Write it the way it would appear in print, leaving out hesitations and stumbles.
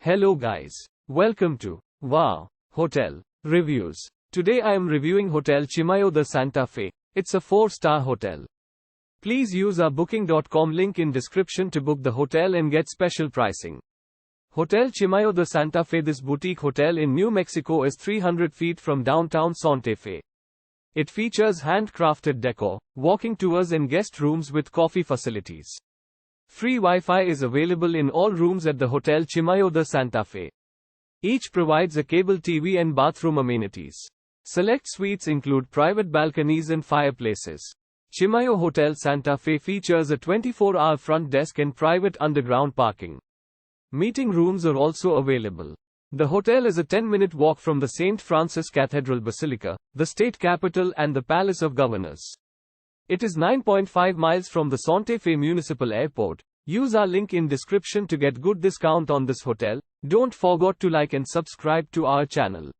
Hello guys. Welcome to Wow Hotel Reviews. Today I am reviewing Hotel Chimayo Santa Fe. It's a 4-star hotel. Please use our booking.com link in description to book the hotel and get special pricing. Hotel Chimayo Santa Fe. This boutique hotel in New Mexico is 300 feet from downtown Sante Fe. It features handcrafted decor, walking tours and guest rooms with coffee facilities. Free Wi-Fi is available in all rooms at the Hotel Chimayo Santa Fe. Each provides a cable TV and bathroom amenities. Select suites include private balconies and fireplaces. Chimayo Hotel Santa Fe features a 24-hour front desk and private underground parking. Meeting rooms are also available. The hotel is a 10-minute walk from the St. Francis Cathedral Basilica, the state capital and the Palace of Governors. It is 9.5 miles from the Sante Fe Municipal Airport. Use our link in description to get good discount on this hotel. Don't forget to like and subscribe to our channel.